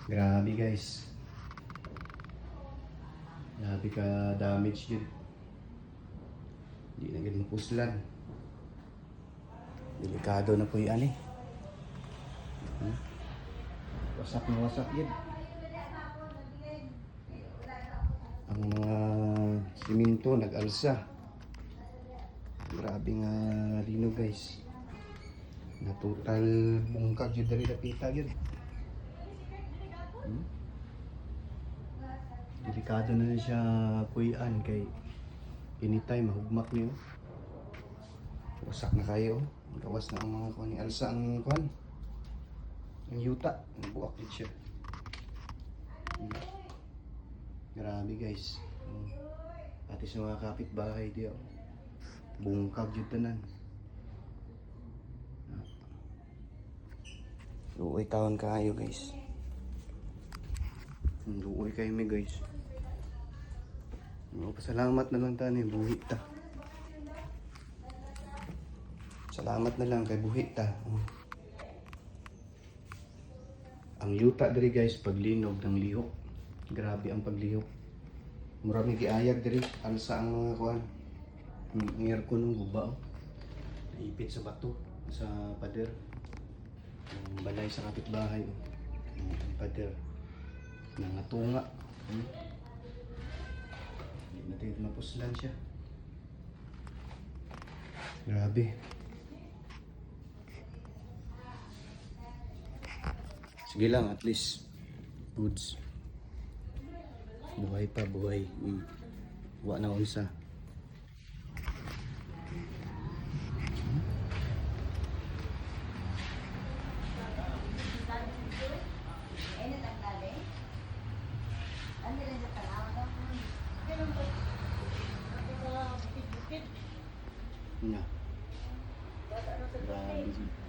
Grabe guys. Grabe ka damage yun. Hindi na ganun mapuslan. Delikado na po yan eh. Wasak na wasak yun. Ang mga siminto nag-alsa. Grabe nga lino guys. Na total bungkag yun dari napita yun. Delikado na rin siya kuyan kay anytime mahugmak niyo. Wasak na kayo. Gawas na ang mga kuan ni alsa ang kuan. Ang yuta, buwak din siya. Grabe guys. Pati sa mga kapitbahay diyo. Bungkag yun tanan. Luoy taon kayo guys. Luoy kayo mi guys. Pasalamat na lang tayo buhi ta. Salamat na lang kay buhi ta. Ang yuta diri guys paglinog ng lihok. Grabe ang paglihok. Marami giayag diri alsa ang mga kuan. Ang aircon ng guba. Naipit sa bato sa pader. Ang balay sa kapitbahay. Ang pader. Nangatunga. Hindi natin mapuslan siya. Grabe. Sige lang, at least goods. Buhay pa, buhay. Wa na unsa. Yeah. Grabe.